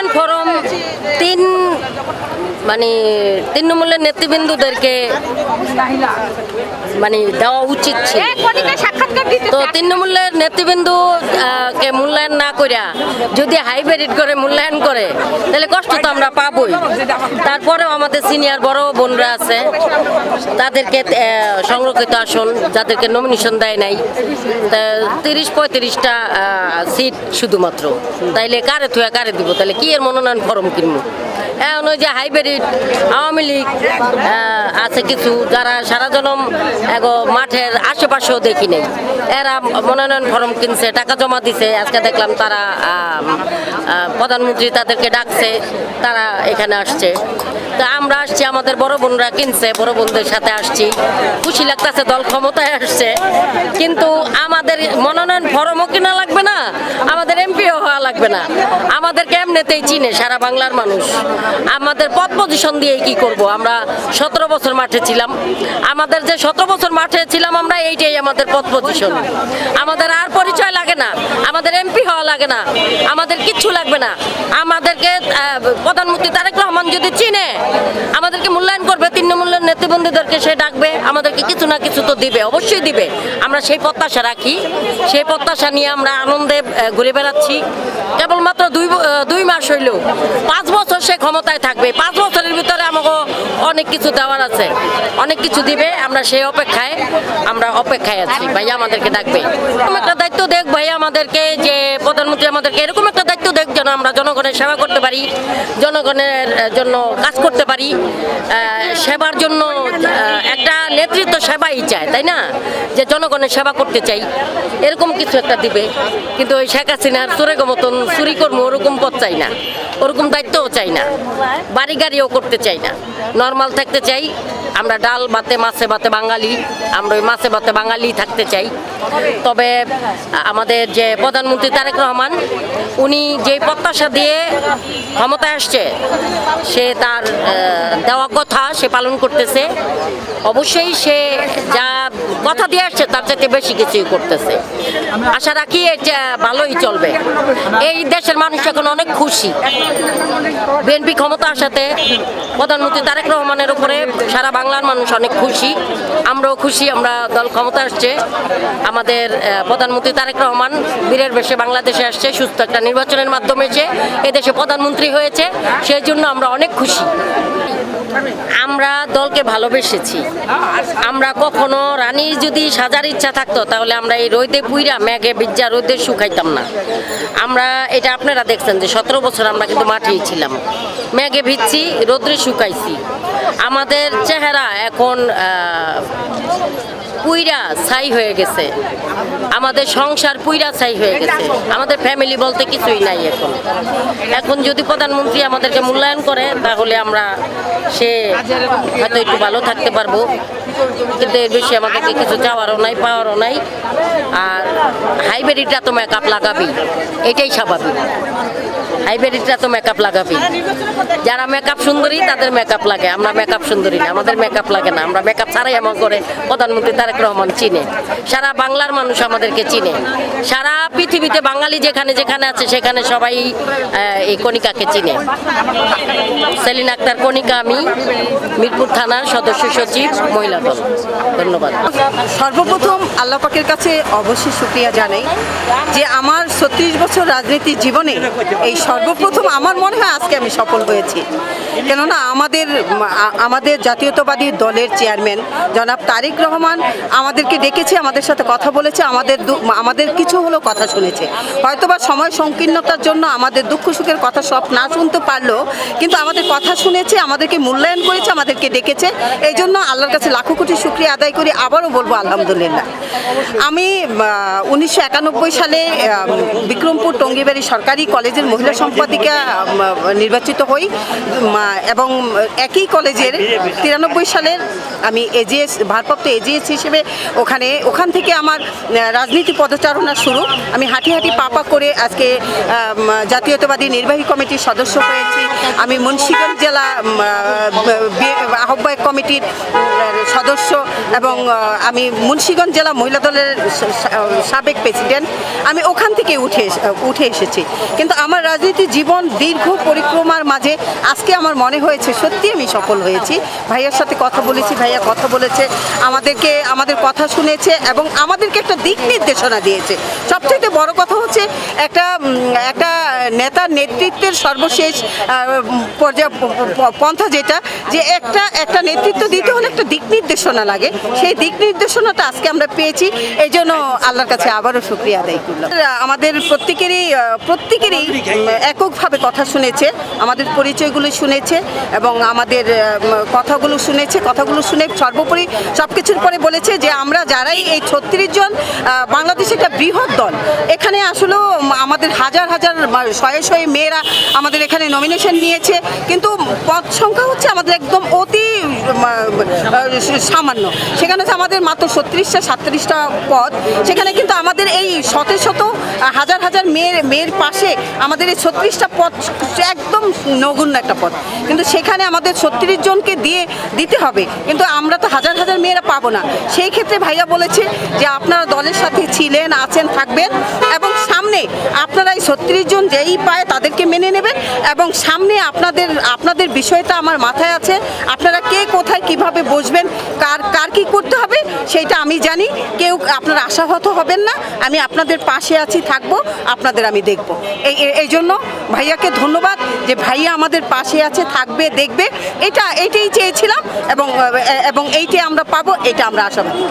মনোনয়ন ফরম তিন মানে তৃণমূলের নেতৃবৃন্দদেরকে মানে দেওয়া উচিত ছিল। তো তৃণমূলের নেতৃবৃন্দ কে মূল্যায়ন না করিয়া যদি হাইব্রিড করে মূল্যায়ন করে তাহলে কষ্ট তো আমরা পাবই। তারপরেও আমাদের সিনিয়র বড় বোনরা আছে, তাদেরকে সংরক্ষিত আসন যাদেরকে নমিনেশন দেয় নাই 30-35টা সিট শুধুমাত্র, তাইলে কারে থুয়া কারে দিব? তাহলে কি এর মনোনয়ন ফরম কিনবো? এখন ওই যে হাইব্রিড আওয়ামী লীগ আছে কিছু যারা সারা জনম মাঠের আশেপাশেও দেখি নেই, এরা মনোনয়ন ফরম কিনছে, টাকা জমা দিছে। আজকে দেখলাম তারা প্রধানমন্ত্রী তাদেরকে ডাকছে, তারা এখানে আসছে। তা আমরা আসছি, আমাদের বড় বোনরা কিনছে, বড় বোনদের সাথে আসছি, খুশি লাগতেছে দল ক্ষমতায় আসছে। কিন্তু আমাদের মনোনয়ন ফরমও কিনা লাগবে না, আমাদের এমপিও হওয়া লাগবে না, আমাদেরকে এমনিতেই চিনে সারা বাংলার মানুষ। আমাদের পদ পজিশন দিয়ে কি করব? আমরা 17 বছর মাঠে ছিলাম, আমাদের যে 17 বছর মাঠে ছিলাম আমরা, এইটাই আমাদের পদ পজিশন। আমাদের আর পরিচয় লাগে না, আমাদের এমপি হওয়া লাগে না, আমাদের কিচ্ছু লাগবে না। আমাদেরকে প্রধানমন্ত্রী তারেক রহমান যদি চিনে, আমাদেরকে মূল্যায়ন করবে, তৃণমূলের নেতৃবৃন্দদেরকে সে ডাকবে, আমাদেরকে কিছু না কিছু তো দিবে, অবশ্যই দিবে। আমরা সেই প্রত্যাশা রাখি, সেই প্রত্যাশা নিয়ে আমরা আনন্দে ঘুরে বেড়াচ্ছি। কেবলমাত্র 2 মাস হইল, 5 বছর সে ক্ষমতায় থাকবে। 5 বছরের ভিতরে আমাকে অনেক কিছু দেওয়ার আছে, অনেক কিছু দিবে। আমরা সেই অপেক্ষায় আছি। ভাই আমাদেরকে ডাকবে, এরকম একটা দায়িত্ব দেখ ভাই আমাদেরকে, যে প্রধানমন্ত্রী আমাদেরকে এরকম একটা দায়িত্ব দেখ যেন আমরা জনগণের সেবা করতে পারি, জনগণের জন্য কাজ করতে পারি। সেবার জন্য একটা নেতৃত্ব সেবাই চায়, তাই না? যে জনগণের সেবা করতে চাই, এরকম কিছু একটা দিবে। কিন্তু ওই শেখ হাসিনার চোরের মতন চুরি করবো ওরকম পথ চাই না, ওরকম দায়িত্বও চাই না, বাড়ি গাড়িও করতে চাই না, নর্মাল থাকতে চাই। আমরা ডাল ভাতে মাছে ভাতে বাঙালি, আমরা ওই মাছে ভাতে বাঙালি থাকতে চাই। তবে আমাদের যে প্রধানমন্ত্রী তারেক রহমান, উনি যে প্রত্যাশা দিয়ে ক্ষমতায় আসছে, সে তার দেওয়া কথা সে পালন করতেছে। অবশ্যই সে যা কথা দিয়ে আসছে তার চাইতে বেশি কিছুই করতেছে। আশা রাখি এটা ভালোই চলবে। এই দেশের মানুষ এখন অনেক খুশি বিএনপি ক্ষমতা আসাতে। প্রধানমন্ত্রী তারেক রহমানের উপরে সারা বাংলার মানুষ অনেক খুশি, আমরাও খুশি। আমরা দল ক্ষমতা আসছে, আমাদের প্রধানমন্ত্রী তারেক রহমান বীরের বেশে বাংলাদেশে আসছে, সুস্থ একটা নির্বাচনের মাধ্যমে এসে এদেশে প্রধানমন্ত্রী হয়েছে, সেই জন্য আমরা অনেক খুশি। আমরা দলকে ভালোবেসেছি। আমরা কখনো রানীর যদি সাজার ইচ্ছা থাকতো তাহলে আমরা এই রোদে পুইরা মেঘে বিজ্জা রোদে শুকাইতাম না। আমরা এটা আপনারা দেখছেন যে 17 বছর আমরা কিন্তু মাঠেই ছিলাম, মেঘে ভিজছি, রোদ্রে শুকাইছি। আমাদের চেহারা এখন পুইরা ছাই হয়ে গেছে, আমাদের সংসার পুইরা ছাই হয়ে গেছে, আমাদের ফ্যামিলি বলতে কিছুই নাই এখন যদি প্রধানমন্ত্রী আমাদেরকে মূল্যায়ন করে তাহলে আমরা সে হয়তো একটু ভালো থাকতে পারবো, কিন্তু এর বেশি আমাদেরকে কিছু চাওয়ারও নাই, পাওয়ারও নাই। আর হাইব্রিডটা তো মেকআপ লাগাবি, এটাই স্বাভাবিক। হাইব্রিডটা তো মেকআপ লাগাবি, যারা মেকআপ সুন্দরী তাদের মেকআপ লাগে, আমরা মেকআপ সুন্দরী না, আমাদের মেকআপ লাগে না। আমরা মেকআপ ছাড়াই এমন করে প্রধানমন্ত্রী তারেক রহমান চিনে, সারা বাংলার মানুষ আমাদেরকে চিনে, সারা পৃথিবীতে বাঙালি যেখানে যেখানে আছে সেখানে সবাই এই কণিকাকে চিনে। সেলিনা আক্তার কণিকা, আমি মিরপুর থানার সদস্য সচিব, মহিলা দল। ধন্যবাদ। সর্বপ্রথম আল্লাহ পাকের কাছে অবশ্যই শুকরিয়া জানাই যে আমার 36 বছর রাজনীতির জীবনে এই সর্বপ্রথম আমার মনে হয় আজকে আমি সফল হয়েছি। কেননা আমাদের জাতীয়তাবাদী দলের চেয়ারম্যান জনাব তারেক রহমান আমাদেরকে ডেকেছে, আমাদের সাথে কথা বলেছে, আমাদের কিছু হলো কথা শুনেছে। হয়তোবা সময় সংকীর্ণতার জন্য আমাদের দুঃখ সুখের কথা সব না শুনতে পারলেও কিন্তু আমাদের কথা শুনেছে, আমাদেরকে মূল্যায়ন করেছে, আমাদেরকে ডেকেছে। এই জন্য আল্লাহর কাছে লাখো কোটি শুকরিয়া আদায় করি। আবারও বলবো আলহামদুলিল্লাহ। আমি 1991 সালে বিক্রমপুর টঙ্গিবাড়ি সরকারি কলেজের মহিলা সম্পাদিকা নির্বাচিত হই এবং একই কলেজের 93 সালের আমি এজিএস ভারপ্রাপ্ত এজিএস হিসেবে ওখান থেকে আমার রাজনীতি পদচারণা শুরু। আমি হাঁটি পাপা করে আজকে জাতীয়তাবাদী নির্বাহী কমিটির সদস্য হয়েছি। আমি মুন্সিগঞ্জ জেলা আহ্বায়ক কমিটির সদস্য এবং আমি মুন্সিগঞ্জ জেলা মহিলা দলের সাবেক প্রেসিডেন্ট। আমি ওখান থেকে উঠে এসেছি। কিন্তু আমার রাজনীতি রাজনীতি জীবন দীর্ঘ পরিক্রমার মাঝে আজকে আমার মনে হয়েছে সত্যি আমি সফল হয়েছি। ভাইয়ার সাথে কথা বলেছি, ভাইয়া কথা বলেছে, আমাদের কথা শুনেছে এবং আমাদেরকে একটা দিক নির্দেশনা দিয়েছে। সবচেয়ে বড় কথা হচ্ছে একটা নেতার নেতৃত্বের সর্বশেষ পন্থা যেটা, যে একটা নেতৃত্ব দিতে হলে একটা দিক নির্দেশনা লাগে। সেই দিক নির্দেশনাটা আজকে আমরা পেয়েছি, এই জন্য আল্লাহর কাছে আবারও শুকরিয়া আদায় করলাম। আমাদের প্রত্যেকেরই এককভাবে কথা শুনেছে, আমাদের পরিচয়গুলো শুনেছে এবং আমাদের কথাগুলো শুনে সর্বোপরি সব কিছুর পরে বলেছে যে আমরা যারাই এই 36 জন বাংলাদেশের একটা বৃহৎ দল, এখানে আসলে আমাদের হাজার শয়ে মেয়েরা আমাদের এখানে নমিনেশন নিয়েছে, কিন্তু পদ সংখ্যা হচ্ছে আমাদের একদম অতি সামান্য। সেখানে হচ্ছে আমাদের মাত্র 37টা পদ, সেখানে কিন্তু আমাদের এই শত হাজার মেয়ের পাশে আমাদের এই 36টা পদ একদম নগণ্য একটা পদ, কিন্তু সেখানে আমাদের 36 জনকে দিতে হবে, কিন্তু আমরা তো হাজার মেয়েরা পাবো না। সেই ক্ষেত্রে ভাইয়া বলেছে যে আপনারা দলের সাথে ছিলেন, আছেন, থাকবেন এবং সামনে আপনারা এই 36 জন যেই পায় তাদেরকে মেনে নেবেন এবং সামনে আপনাদের বিষয়টা আমার মাথায় আছে। আপনারা কে কোথায় কিভাবে বসবেন, কার কি করতে হবে সেইটা আমি জানি। কেউ আপনারা আশাহত হবেন না, আমি আপনাদের পাশে আছি, থাকবো, আপনাদের আমি দেখব। এই জন্য ভাইয়াকে ধন্যবাদ যে ভাইয়া আমাদের পাশে আছে, থাকবে, দেখবে। এইটাই চেয়েছিলাম এবং এইটাই আমরা পাবো, এটা আমরা আশাবাদী।